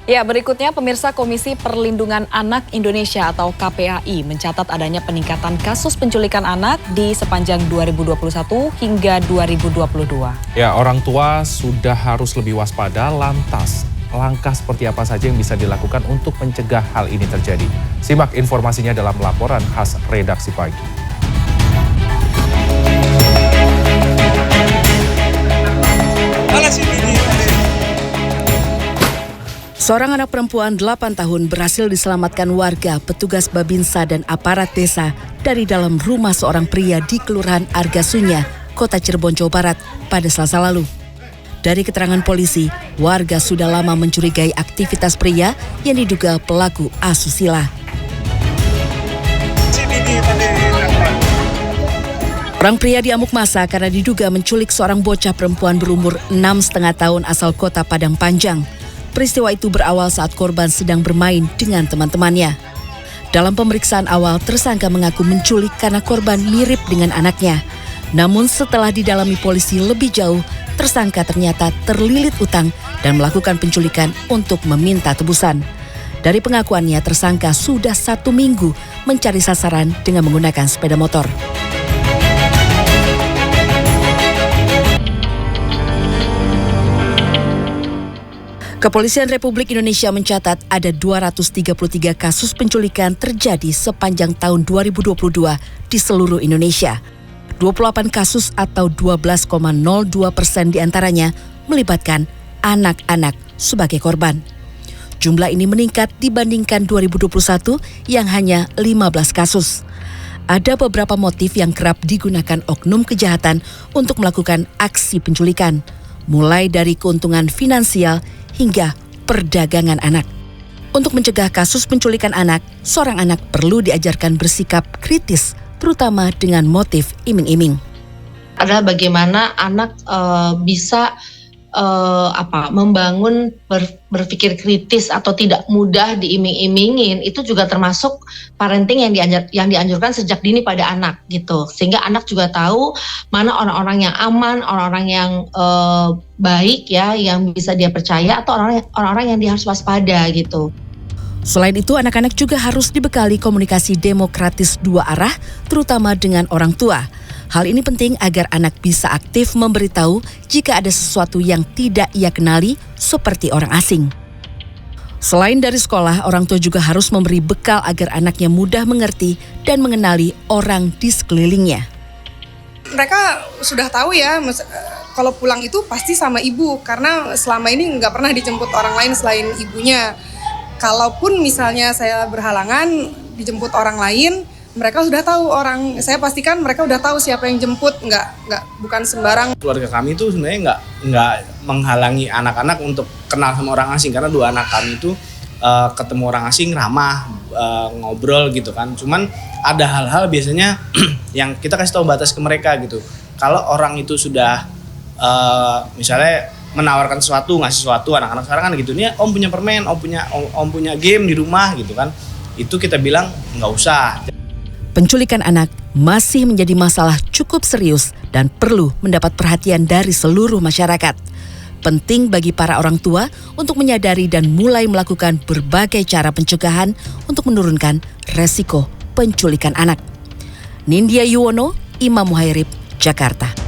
Ya, berikutnya pemirsa Komisi Perlindungan Anak Indonesia atau KPAI mencatat adanya peningkatan kasus penculikan anak di sepanjang 2021 hingga 2022. Ya, orang tua sudah harus lebih waspada, lantas langkah seperti apa saja yang bisa dilakukan untuk mencegah hal ini terjadi. Simak informasinya dalam laporan khas Redaksi Pagi. Seorang anak perempuan 8 tahun berhasil diselamatkan warga, petugas Babinsa dan aparat desa dari dalam rumah seorang pria di Kelurahan Argasunya, Kota Cirebon, Jawa Barat pada Selasa lalu. Dari keterangan polisi, warga sudah lama mencurigai aktivitas pria yang diduga pelaku asusila. Orang pria diamuk massa karena diduga menculik seorang bocah perempuan berumur 6,5 tahun asal Kota Padang Panjang. Peristiwa itu berawal saat korban sedang bermain dengan teman-temannya. Dalam pemeriksaan awal, tersangka mengaku menculik karena korban mirip dengan anaknya. Namun setelah didalami polisi lebih jauh, tersangka ternyata terlilit utang dan melakukan penculikan untuk meminta tebusan. Dari pengakuannya, tersangka sudah 1 minggu mencari sasaran dengan menggunakan sepeda motor. Kepolisian Republik Indonesia mencatat ada 233 kasus penculikan terjadi sepanjang tahun 2022 di seluruh Indonesia. 28 kasus atau 12,02% diantaranya melibatkan anak-anak sebagai korban. Jumlah ini meningkat dibandingkan 2021 yang hanya 15 kasus. Ada beberapa motif yang kerap digunakan oknum kejahatan untuk melakukan aksi penculikan, mulai dari keuntungan finansial hingga perdagangan anak. Untuk mencegah kasus penculikan anak, seorang anak perlu diajarkan bersikap kritis, terutama dengan motif iming-iming. Adalah bagaimana anak bisa membangun berpikir kritis atau tidak mudah diiming-imingin, itu juga termasuk parenting yang dianjurkan sejak dini pada anak gitu, sehingga anak juga tahu mana orang-orang yang aman, orang-orang yang baik ya, yang bisa dia percaya, atau orang-orang yang dia harus waspada gitu. Selain itu, anak-anak juga harus dibekali komunikasi demokratis dua arah, terutama dengan orang tua. Hal ini penting agar anak bisa aktif memberitahu jika ada sesuatu yang tidak ia kenali seperti orang asing. Selain dari sekolah, orang tua juga harus memberi bekal agar anaknya mudah mengerti dan mengenali orang di sekelilingnya. Mereka sudah tahu ya, kalau pulang itu pasti sama ibu, karena selama ini nggak pernah dijemput orang lain selain ibunya. Kalaupun misalnya saya berhalangan dijemput orang lain, mereka sudah tahu saya pastikan mereka udah tahu siapa yang jemput, bukan sembarang. Keluarga kami itu sebenarnya nggak menghalangi anak-anak untuk kenal sama orang asing, karena dua anak kami itu ketemu orang asing ramah, ngobrol gitu kan. Cuman ada hal-hal biasanya yang kita kasih tahu batas ke mereka gitu. Kalau orang itu sudah misalnya menawarkan sesuatu, ngasih sesuatu, anak-anak sekarang kan gitu, nih om punya permen, om punya game di rumah gitu kan, itu kita bilang nggak usah. Penculikan anak masih menjadi masalah cukup serius dan perlu mendapat perhatian dari seluruh masyarakat. Penting bagi para orang tua untuk menyadari dan mulai melakukan berbagai cara pencegahan untuk menurunkan resiko penculikan anak. Nindya Yuwono, Imam Muhairib, Jakarta.